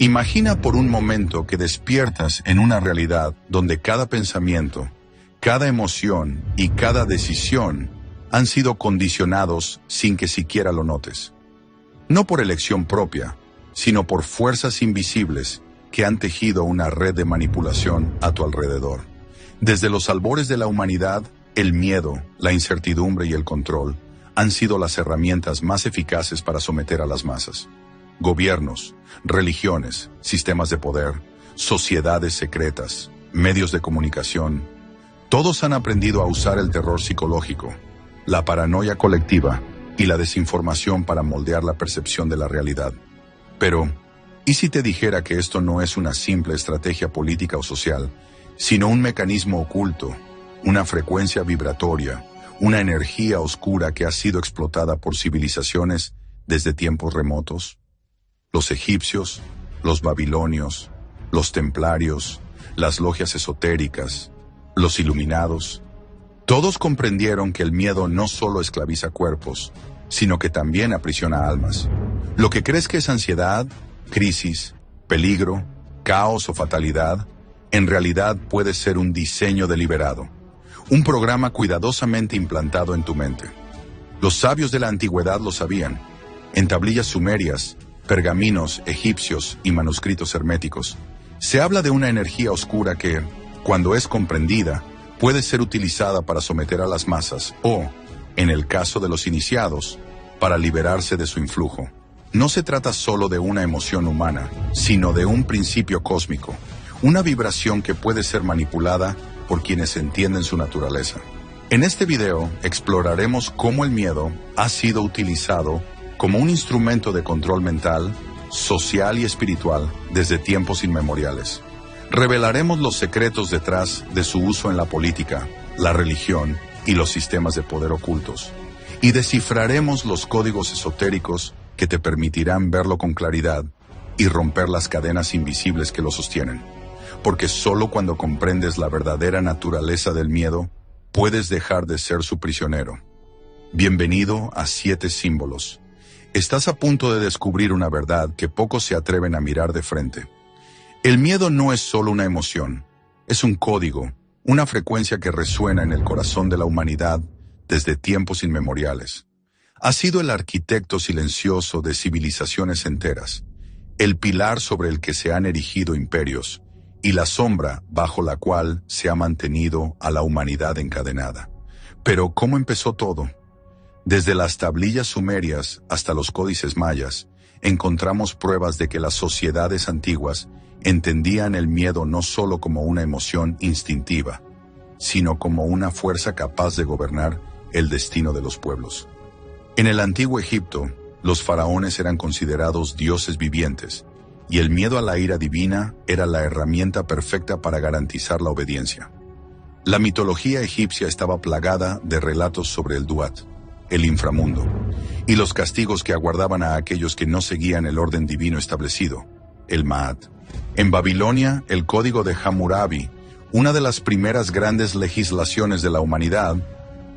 Imagina por un momento que despiertas en una realidad donde cada pensamiento, cada emoción y cada decisión han sido condicionados sin que siquiera lo notes. No por elección propia, sino por fuerzas invisibles que han tejido una red de manipulación a tu alrededor. Desde los albores de la humanidad, el miedo, la incertidumbre y el control han sido las herramientas más eficaces para someter a las masas. Gobiernos, religiones, sistemas de poder, sociedades secretas, medios de comunicación, todos han aprendido a usar el terror psicológico, la paranoia colectiva y la desinformación para moldear la percepción de la realidad. Pero, ¿y si te dijera que esto no es una simple estrategia política o social, sino un mecanismo oculto, una frecuencia vibratoria, una energía oscura que ha sido explotada por civilizaciones desde tiempos remotos? Los egipcios, los babilonios, los templarios, las logias esotéricas, los iluminados, todos comprendieron que el miedo no solo esclaviza cuerpos, sino que también aprisiona almas. Lo que crees que es ansiedad, crisis, peligro, caos o fatalidad, en realidad puede ser un diseño deliberado, un programa cuidadosamente implantado en tu mente. Los sabios de la antigüedad lo sabían. En tablillas sumerias, pergaminos egipcios y manuscritos herméticos, se habla de una energía oscura que, cuando es comprendida, puede ser utilizada para someter a las masas o, en el caso de los iniciados, para liberarse de su influjo. No se trata solo de una emoción humana, sino de un principio cósmico, una vibración que puede ser manipulada por quienes entienden su naturaleza. En este video exploraremos cómo el miedo ha sido utilizado como un instrumento de control mental, social y espiritual desde tiempos inmemoriales. Revelaremos los secretos detrás de su uso en la política, la religión y los sistemas de poder ocultos. Y descifraremos los códigos esotéricos que te permitirán verlo con claridad y romper las cadenas invisibles que lo sostienen. Porque solo cuando comprendes la verdadera naturaleza del miedo, puedes dejar de ser su prisionero. Bienvenido a 7 símbolos. Estás a punto de descubrir una verdad que pocos se atreven a mirar de frente. El miedo no es solo una emoción, es un código, una frecuencia que resuena en el corazón de la humanidad desde tiempos inmemoriales. Ha sido el arquitecto silencioso de civilizaciones enteras, el pilar sobre el que se han erigido imperios, y la sombra bajo la cual se ha mantenido a la humanidad encadenada. Pero, ¿cómo empezó todo? Desde las tablillas sumerias hasta los códices mayas, encontramos pruebas de que las sociedades antiguas entendían el miedo no solo como una emoción instintiva, sino como una fuerza capaz de gobernar el destino de los pueblos. En el antiguo Egipto, los faraones eran considerados dioses vivientes, y el miedo a la ira divina era la herramienta perfecta para garantizar la obediencia. La mitología egipcia estaba plagada de relatos sobre el Duat, el inframundo, y los castigos que aguardaban a aquellos que no seguían el orden divino establecido, el Ma'at. En Babilonia, el Código de Hammurabi, una de las primeras grandes legislaciones de la humanidad,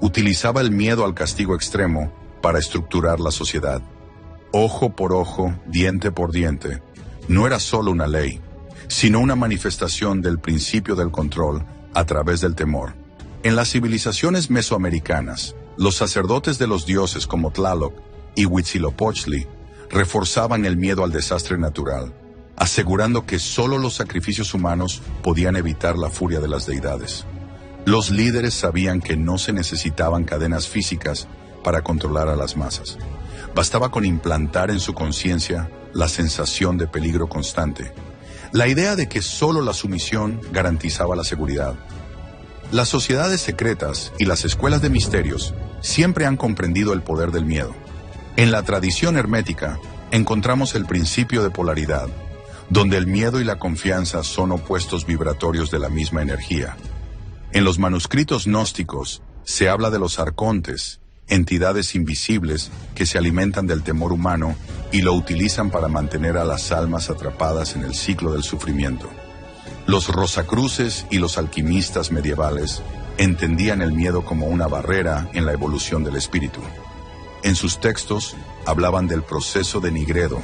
utilizaba el miedo al castigo extremo para estructurar la sociedad. Ojo por ojo, diente por diente, no era solo una ley, sino una manifestación del principio del control a través del temor. En las civilizaciones mesoamericanas, los sacerdotes de los dioses como Tlaloc y Huitzilopochtli reforzaban el miedo al desastre natural, asegurando que solo los sacrificios humanos podían evitar la furia de las deidades. Los líderes sabían que no se necesitaban cadenas físicas para controlar a las masas. Bastaba con implantar en su conciencia la sensación de peligro constante, la idea de que solo la sumisión garantizaba la seguridad. Las sociedades secretas y las escuelas de misterios siempre han comprendido el poder del miedo. En la tradición hermética encontramos el principio de polaridad, donde el miedo y la confianza son opuestos vibratorios de la misma energía. En los manuscritos gnósticos se habla de los arcontes, entidades invisibles que se alimentan del temor humano y lo utilizan para mantener a las almas atrapadas en el ciclo del sufrimiento. Los rosacruces y los alquimistas medievales entendían el miedo como una barrera en la evolución del espíritu. En sus textos hablaban del proceso de Nigredo,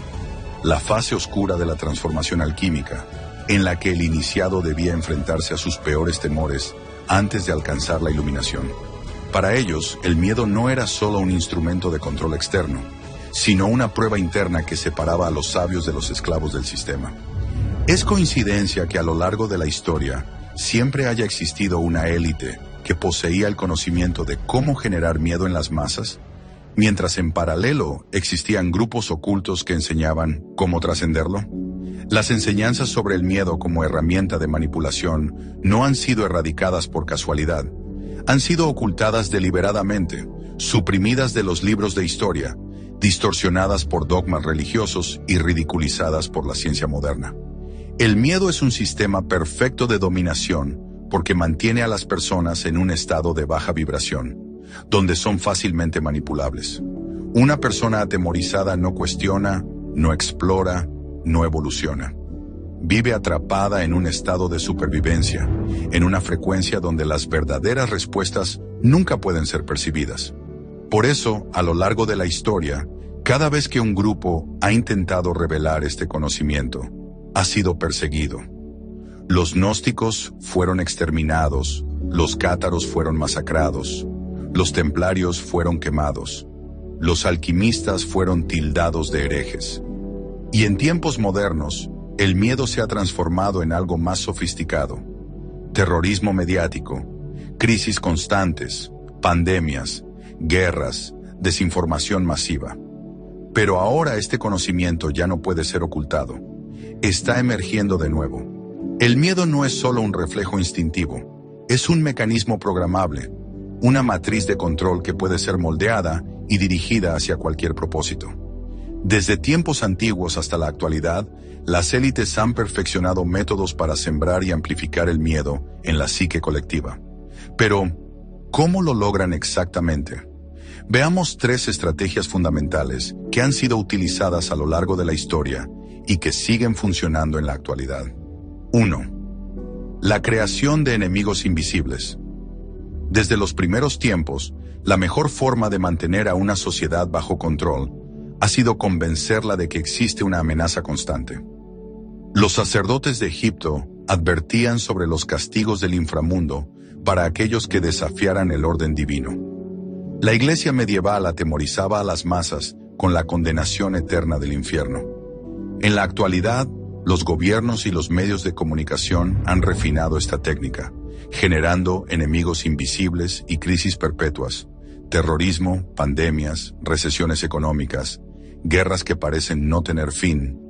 la fase oscura de la transformación alquímica, en la que el iniciado debía enfrentarse a sus peores temores antes de alcanzar la iluminación. Para ellos, el miedo no era solo un instrumento de control externo, sino una prueba interna que separaba a los sabios de los esclavos del sistema. Es coincidencia que a lo largo de la historia siempre haya existido una élite que poseía el conocimiento de cómo generar miedo en las masas, mientras en paralelo existían grupos ocultos que enseñaban cómo trascenderlo. Las enseñanzas sobre el miedo como herramienta de manipulación no han sido erradicadas por casualidad. Han sido ocultadas deliberadamente, suprimidas de los libros de historia, distorsionadas por dogmas religiosos y ridiculizadas por la ciencia moderna. El miedo es un sistema perfecto de dominación porque mantiene a las personas en un estado de baja vibración, donde son fácilmente manipulables. Una persona atemorizada no cuestiona, no explora, no evoluciona. Vive atrapada en un estado de supervivencia, en una frecuencia donde las verdaderas respuestas nunca pueden ser percibidas. Por eso, a lo largo de la historia, cada vez que un grupo ha intentado revelar este conocimiento, ha sido perseguido. Los gnósticos fueron exterminados, los cátaros fueron masacrados, los templarios fueron quemados, los alquimistas fueron tildados de herejes. Y en tiempos modernos, el miedo se ha transformado en algo más sofisticado. Terrorismo mediático, crisis constantes, pandemias, guerras, desinformación masiva. Pero ahora este conocimiento ya no puede ser ocultado. Está emergiendo de nuevo. El miedo no es solo un reflejo instintivo, es un mecanismo programable, una matriz de control que puede ser moldeada y dirigida hacia cualquier propósito. Desde tiempos antiguos hasta la actualidad, las élites han perfeccionado métodos para sembrar y amplificar el miedo en la psique colectiva. Pero, ¿cómo lo logran exactamente? Veamos 3 estrategias fundamentales que han sido utilizadas a lo largo de la historia y que siguen funcionando en la actualidad. 1. La creación de enemigos invisibles. Desde los primeros tiempos, la mejor forma de mantener a una sociedad bajo control ha sido convencerla de que existe una amenaza constante. Los sacerdotes de Egipto advertían sobre los castigos del inframundo para aquellos que desafiaran el orden divino. La iglesia medieval atemorizaba a las masas con la condenación eterna del infierno. En la actualidad, los gobiernos y los medios de comunicación han refinado esta técnica, generando enemigos invisibles y crisis perpetuas, terrorismo, pandemias, recesiones económicas, guerras que parecen no tener fin.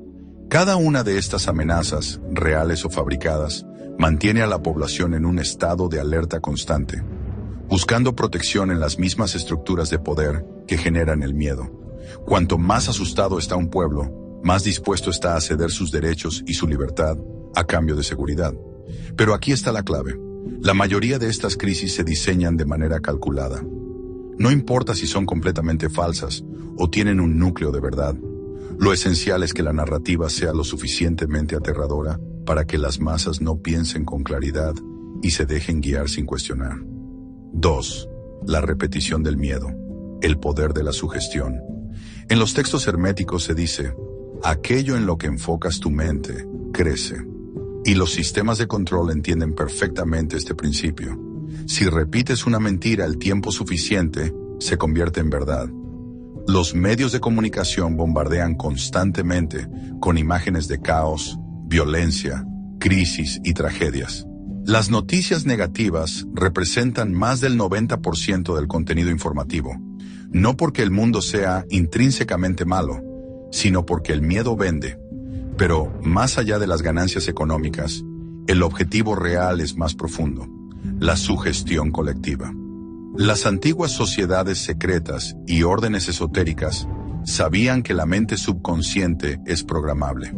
Cada una de estas amenazas, reales o fabricadas, mantiene a la población en un estado de alerta constante, buscando protección en las mismas estructuras de poder que generan el miedo. Cuanto más asustado está un pueblo, más dispuesto está a ceder sus derechos y su libertad a cambio de seguridad. Pero aquí está la clave. La mayoría de estas crisis se diseñan de manera calculada. No importa si son completamente falsas o tienen un núcleo de verdad. Lo esencial es que la narrativa sea lo suficientemente aterradora para que las masas no piensen con claridad y se dejen guiar sin cuestionar. 2. La repetición del miedo. El poder de la sugestión. En los textos herméticos se dice, aquello en lo que enfocas tu mente, crece. Y los sistemas de control entienden perfectamente este principio. Si repites una mentira el tiempo suficiente, se convierte en verdad. Los medios de comunicación bombardean constantemente con imágenes de caos, violencia, crisis y tragedias. Las noticias negativas representan más del 90% del contenido informativo, no porque el mundo sea intrínsecamente malo, sino porque el miedo vende. Pero, más allá de las ganancias económicas, el objetivo real es más profundo: la sugestión colectiva. Las antiguas sociedades secretas y órdenes esotéricas sabían que la mente subconsciente es programable.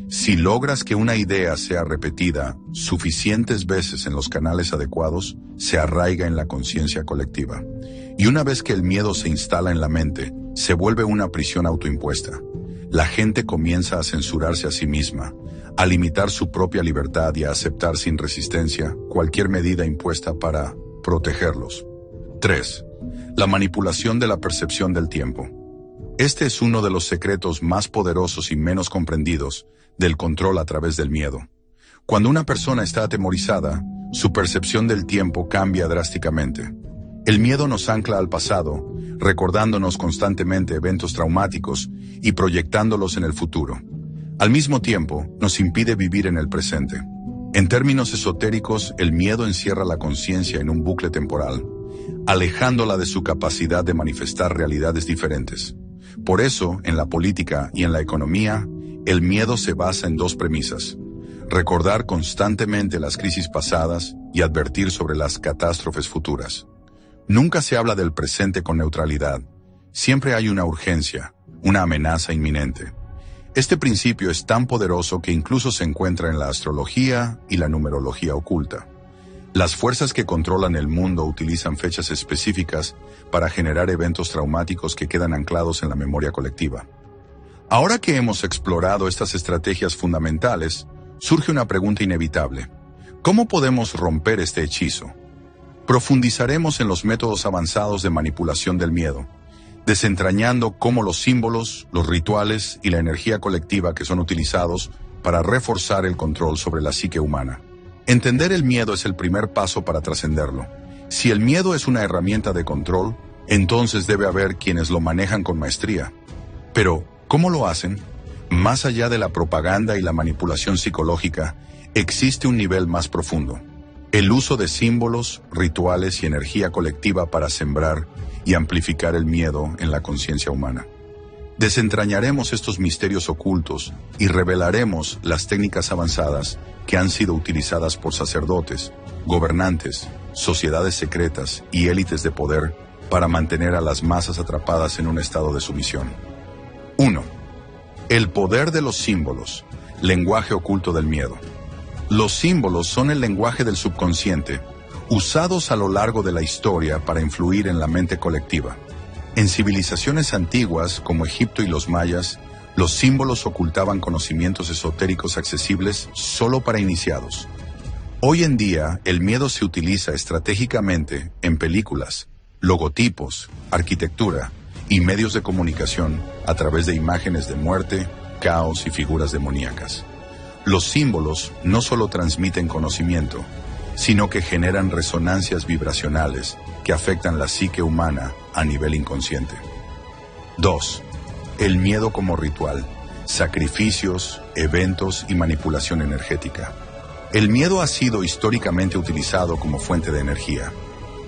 Si logras que una idea sea repetida suficientes veces en los canales adecuados, se arraiga en la conciencia colectiva. Y una vez que el miedo se instala en la mente, se vuelve una prisión autoimpuesta. La gente comienza a censurarse a sí misma, a limitar su propia libertad y a aceptar sin resistencia cualquier medida impuesta para protegerlos. 3. La manipulación de la percepción del tiempo. Este es uno de los secretos más poderosos y menos comprendidos del control a través del miedo. Cuando una persona está atemorizada, su percepción del tiempo cambia drásticamente. El miedo nos ancla al pasado, recordándonos constantemente eventos traumáticos y proyectándolos en el futuro. Al mismo tiempo, nos impide vivir en el presente. En términos esotéricos, el miedo encierra la conciencia en un bucle temporal, alejándola de su capacidad de manifestar realidades diferentes. Por eso, en la política y en la economía, el miedo se basa en dos premisas: recordar constantemente las crisis pasadas y advertir sobre las catástrofes futuras. Nunca se habla del presente con neutralidad. Siempre hay una urgencia, una amenaza inminente. Este principio es tan poderoso que incluso se encuentra en la astrología y la numerología oculta. Las fuerzas que controlan el mundo utilizan fechas específicas para generar eventos traumáticos que quedan anclados en la memoria colectiva. Ahora que hemos explorado estas estrategias fundamentales, surge una pregunta inevitable: ¿cómo podemos romper este hechizo? Profundizaremos en los métodos avanzados de manipulación del miedo, desentrañando cómo los símbolos, los rituales y la energía colectiva que son utilizados para reforzar el control sobre la psique humana. Entender el miedo es el primer paso para trascenderlo. Si el miedo es una herramienta de control, entonces debe haber quienes lo manejan con maestría. Pero, ¿cómo lo hacen? Más allá de la propaganda y la manipulación psicológica, existe un nivel más profundo: el uso de símbolos, rituales y energía colectiva para sembrar y amplificar el miedo en la conciencia humana. Desentrañaremos estos misterios ocultos y revelaremos las técnicas avanzadas que han sido utilizadas por sacerdotes, gobernantes, sociedades secretas y élites de poder para mantener a las masas atrapadas en un estado de sumisión. 1. El poder de los símbolos, lenguaje oculto del miedo. Los símbolos son el lenguaje del subconsciente, usados a lo largo de la historia para influir en la mente colectiva. En civilizaciones antiguas, como Egipto y los mayas, los símbolos ocultaban conocimientos esotéricos accesibles solo para iniciados. Hoy en día, el miedo se utiliza estratégicamente en películas, logotipos, arquitectura y medios de comunicación a través de imágenes de muerte, caos y figuras demoníacas. Los símbolos no solo transmiten conocimiento, sino que generan resonancias vibracionales que afectan la psique humana a nivel inconsciente. 2. El miedo como ritual, sacrificios, eventos y manipulación energética. El miedo ha sido históricamente utilizado como fuente de energía.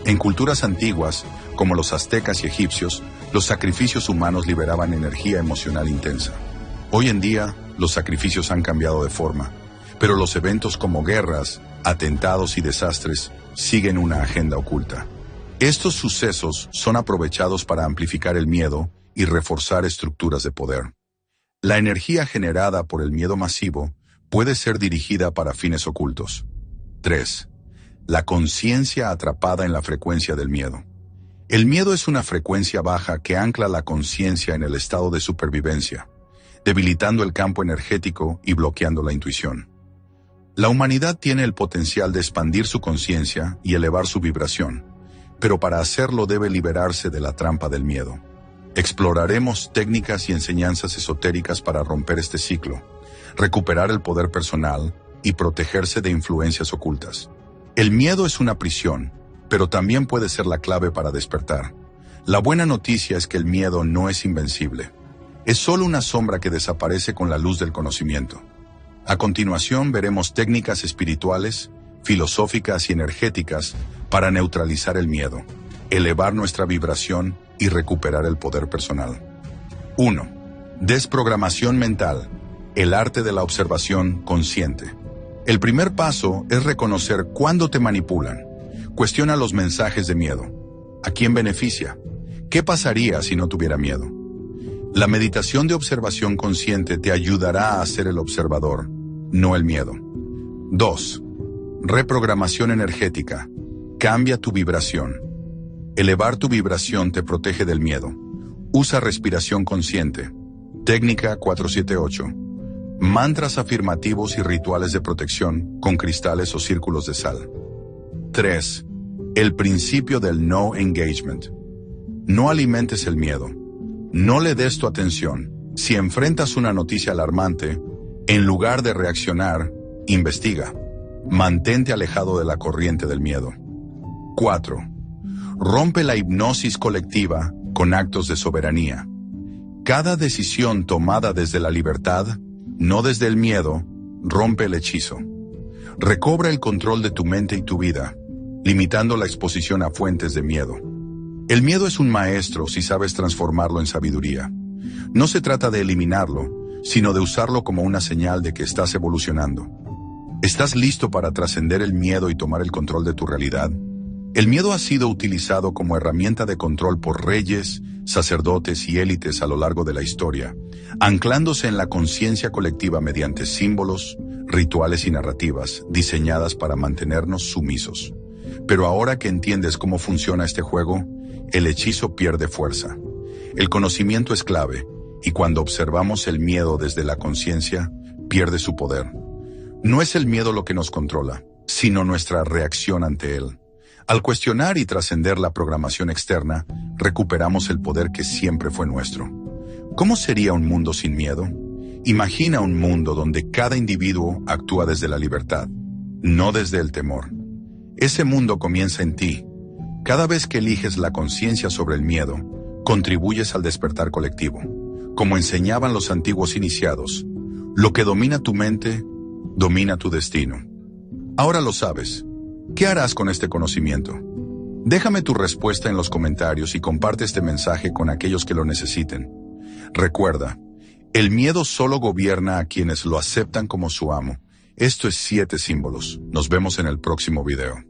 En culturas antiguas, como los aztecas y egipcios, los sacrificios humanos liberaban energía emocional intensa. Hoy en día, los sacrificios han cambiado de forma, pero los eventos como guerras, atentados y desastres siguen una agenda oculta. Estos sucesos son aprovechados para amplificar el miedo y reforzar estructuras de poder. La energía generada por el miedo masivo puede ser dirigida para fines ocultos. 3. La conciencia atrapada en la frecuencia del miedo. El miedo es una frecuencia baja que ancla la conciencia en el estado de supervivencia, debilitando el campo energético y bloqueando la intuición. La humanidad tiene el potencial de expandir su conciencia y elevar su vibración, pero para hacerlo debe liberarse de la trampa del miedo. Exploraremos técnicas y enseñanzas esotéricas para romper este ciclo, recuperar el poder personal y protegerse de influencias ocultas. El miedo es una prisión, pero también puede ser la clave para despertar. La buena noticia es que el miedo no es invencible. Es solo una sombra que desaparece con la luz del conocimiento. A continuación veremos técnicas espirituales, filosóficas y energéticas para neutralizar el miedo, elevar nuestra vibración y recuperar el poder personal. 1. Desprogramación mental, el arte de la observación consciente. El primer paso es reconocer cuándo te manipulan. Cuestiona los mensajes de miedo. ¿A quién beneficia? ¿Qué pasaría si no tuviera miedo? La meditación de observación consciente te ayudará a ser el observador, no el miedo. 2. Reprogramación energética. Cambia tu vibración. Elevar tu vibración te protege del miedo. Usa respiración consciente. Técnica 478. Mantras afirmativos y rituales de protección con cristales o círculos de sal. 3. El principio del no engagement. No alimentes el miedo. No le des tu atención. Si enfrentas una noticia alarmante, en lugar de reaccionar, investiga. Mantente alejado de la corriente del miedo. 4. Rompe la hipnosis colectiva con actos de soberanía. Cada decisión tomada desde la libertad, no desde el miedo, rompe el hechizo. Recobra el control de tu mente y tu vida, limitando la exposición a fuentes de miedo. El miedo es un maestro si sabes transformarlo en sabiduría. No se trata de eliminarlo, sino de usarlo como una señal de que estás evolucionando. ¿Estás listo para trascender el miedo y tomar el control de tu realidad? El miedo ha sido utilizado como herramienta de control por reyes, sacerdotes y élites a lo largo de la historia, anclándose en la conciencia colectiva mediante símbolos, rituales y narrativas diseñadas para mantenernos sumisos. Pero ahora que entiendes cómo funciona este juego, el hechizo pierde fuerza. El conocimiento es clave, y cuando observamos el miedo desde la conciencia, pierde su poder. No es el miedo lo que nos controla, sino nuestra reacción ante él. Al cuestionar y trascender la programación externa, recuperamos el poder que siempre fue nuestro. ¿Cómo sería un mundo sin miedo? Imagina un mundo donde cada individuo actúa desde la libertad, no desde el temor. Ese mundo comienza en ti. Cada vez que eliges la conciencia sobre el miedo, contribuyes al despertar colectivo. Como enseñaban los antiguos iniciados, lo que domina tu mente, domina tu destino. Ahora lo sabes. ¿Qué harás con este conocimiento? Déjame tu respuesta en los comentarios y comparte este mensaje con aquellos que lo necesiten. Recuerda, el miedo solo gobierna a quienes lo aceptan como su amo. Esto es 7 símbolos. Nos vemos en el próximo video.